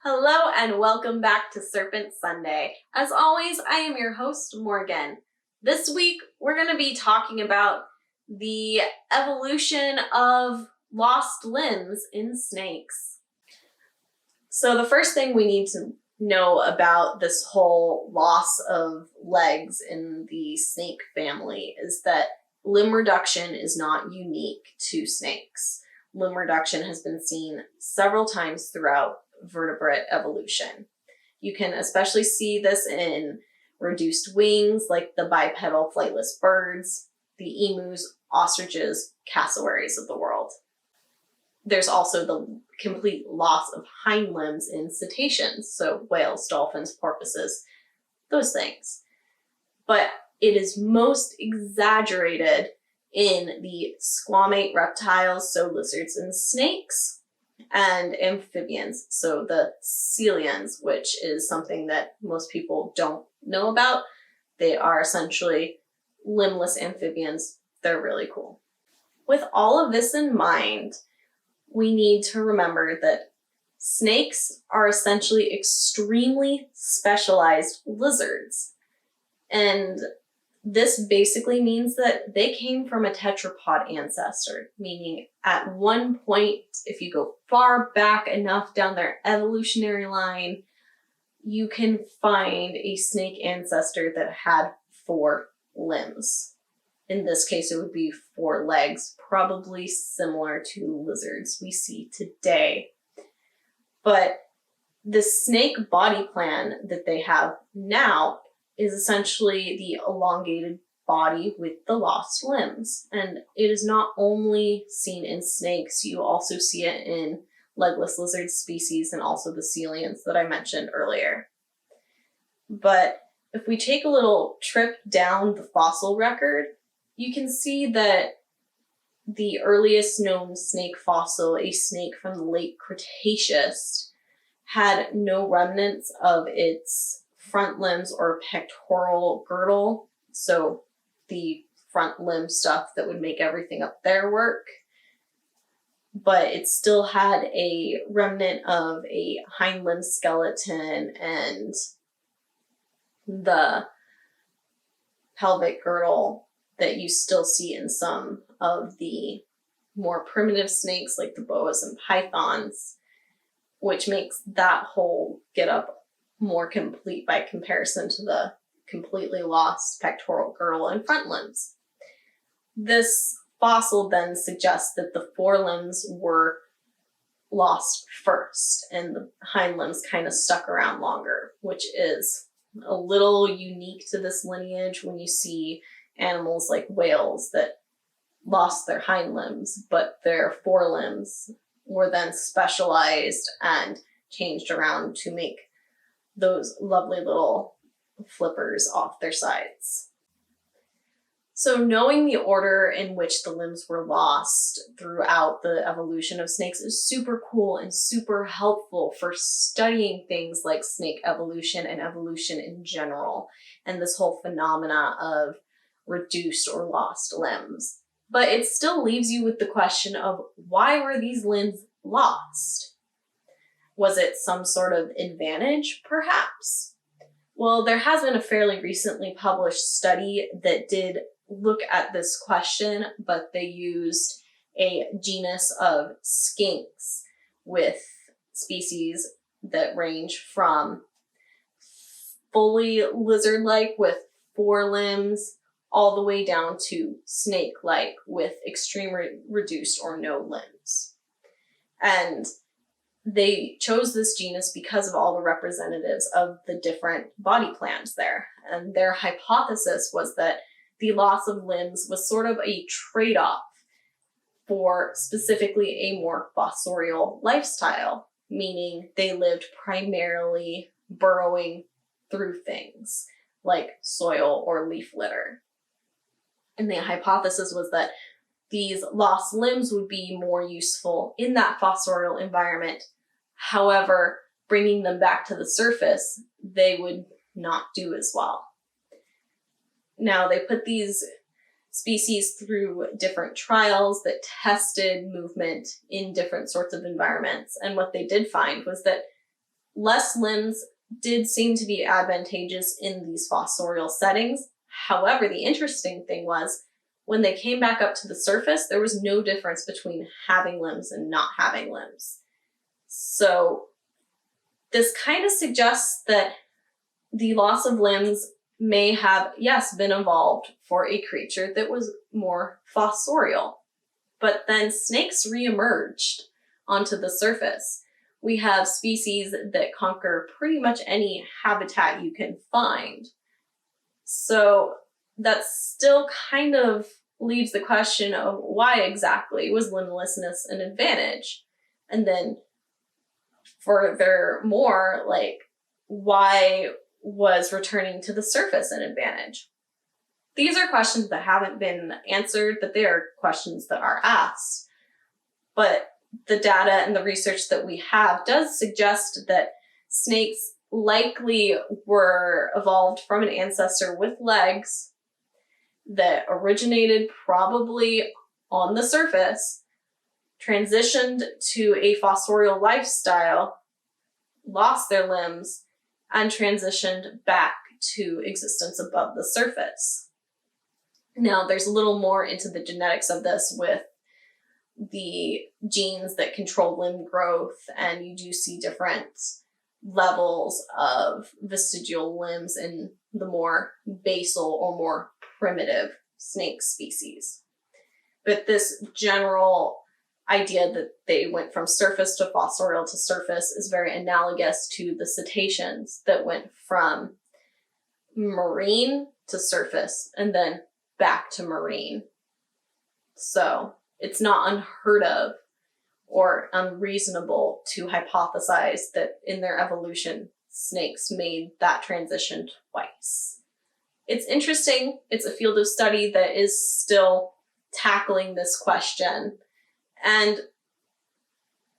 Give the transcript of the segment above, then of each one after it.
Hello and welcome back to Serpent Sunday. As always, I am your host, Morgan. This week, we're going to be talking about the evolution of lost limbs in snakes. So the first thing we need to know about this whole loss of legs in the snake family is that limb reduction is not unique to snakes. Limb reduction has been seen several times throughout vertebrate evolution. You can especially see this in reduced wings like the bipedal flightless birds, the emus, ostriches, cassowaries of the world. There's also the complete loss of hind limbs in cetaceans, so whales, dolphins, porpoises, those things. But it is most exaggerated in the squamate reptiles, so lizards and snakes, and amphibians, so the coelians, which is something that most people don't know about. They are essentially limbless amphibians. They're really cool. With all of this in mind, we need to remember that snakes are essentially extremely specialized lizards. And this basically means that they came from a tetrapod ancestor, meaning at one point, if you go far back enough down their evolutionary line, you can find a snake ancestor that had 4 limbs. In this case, it would be 4 legs, probably similar to lizards we see today. But the snake body plan that they have now is essentially the elongated body with the lost limbs. And it is not only seen in snakes, you also see it in legless lizard species and also the coelians that I mentioned earlier. But if we take a little trip down the fossil record, you can see that the earliest known snake fossil, a snake from the late Cretaceous, had no remnants of its front limbs or pectoral girdle, so the front limb stuff that would make everything up there work. But it still had a remnant of a hind limb skeleton and the pelvic girdle that you still see in some of the more primitive snakes like the boas and pythons, which makes that whole get up more complete by comparison to the completely lost pectoral girdle and front limbs. This fossil then suggests that the 4 limbs were lost first and the hind limbs kind of stuck around longer, which is a little unique to this lineage when you see animals like whales that lost their hind limbs, but their 4 limbs were then specialized and changed around to make those lovely little flippers off their sides. So knowing the order in which the limbs were lost throughout the evolution of snakes is super cool and super helpful for studying things like snake evolution and evolution in general, and this whole phenomena of reduced or lost limbs. But it still leaves you with the question of why were these limbs lost? Was it some sort of advantage, perhaps? Well, there has been a fairly recently published study that did look at this question, but they used a genus of skinks with species that range from fully lizard-like with 4 limbs all the way down to snake-like with extremely reduced or no limbs. And they chose this genus because of all the representatives of the different body plans there. And their hypothesis was that the loss of limbs was sort of a trade-off for specifically a more fossorial lifestyle, meaning they lived primarily burrowing through things like soil or leaf litter. And the hypothesis was that these lost limbs would be more useful in that fossorial environment. However, bringing them back to the surface, they would not do as well. Now, they put these species through different trials that tested movement in different sorts of environments. And what they did find was that less limbs did seem to be advantageous in these fossorial settings. However, the interesting thing was when they came back up to the surface, there was no difference between having limbs and not having limbs. So this kind of suggests that the loss of limbs may have, yes, been evolved for a creature that was more fossorial. But then snakes reemerged onto the surface. We have species that conquer pretty much any habitat you can find. So that still kind of leaves the question of why exactly was limblessness an advantage? And then furthermore, like, why was returning to the surface an advantage? These are questions that haven't been answered, but they are questions that are asked. But the data and the research that we have does suggest that snakes likely were evolved from an ancestor with legs that originated probably on the surface, transitioned to a fossorial lifestyle, lost their limbs, and transitioned back to existence above the surface. Now, there's a little more into the genetics of this with the genes that control limb growth, and you do see different levels of vestigial limbs in the more basal or more primitive snake species. But this general idea that they went from surface to fossorial to surface is very analogous to the cetaceans that went from marine to surface and then back to marine. So it's not unheard of or unreasonable to hypothesize that in their evolution, snakes made that transition twice. It's interesting. It's a field of study that is still tackling this question. And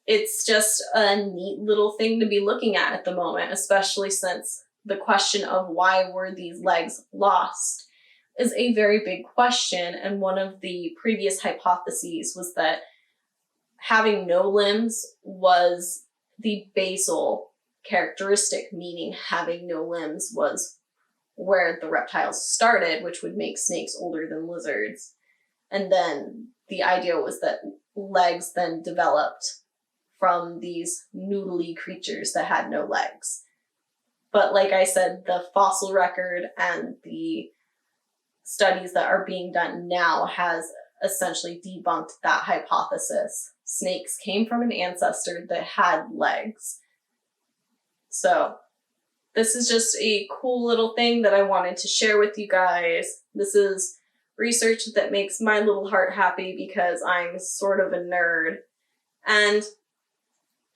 it's just a neat little thing to be looking at the moment, especially since the question of why were these legs lost is a very big question. And one of the previous hypotheses was that having no limbs was the basal characteristic, meaning having no limbs was where the reptiles started, which would make snakes older than lizards. And then the idea was that legs then developed from these noodly creatures that had no legs. But like I said, the fossil record and the studies that are being done now has essentially debunked that hypothesis. Snakes came from an ancestor that had legs. So this is just a cool little thing that I wanted to share with you guys. This is research that makes my little heart happy because I'm sort of a nerd. And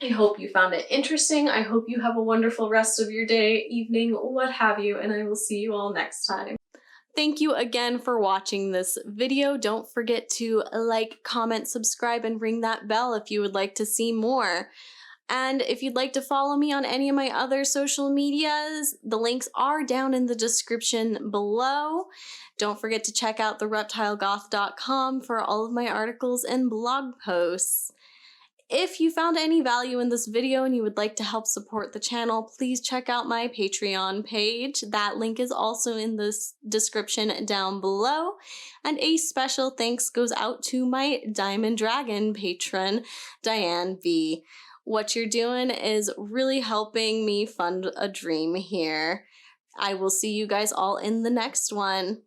I hope you found it interesting. I hope you have a wonderful rest of your day, evening, what have you, and I will see you all next time. Thank you again for watching this video. Don't forget to like, comment, subscribe, and ring that bell if you would like to see more. And if you'd like to follow me on any of my other social medias, the links are down in the description below. Don't forget to check out thereptilegoth.com for all of my articles and blog posts. If you found any value in this video and you would like to help support the channel, please check out my Patreon page. That link is also in the description down below. And a special thanks goes out to my Diamond Dragon patron, Diane V. What you're doing is really helping me fund a dream here. I will see you guys all in the next one.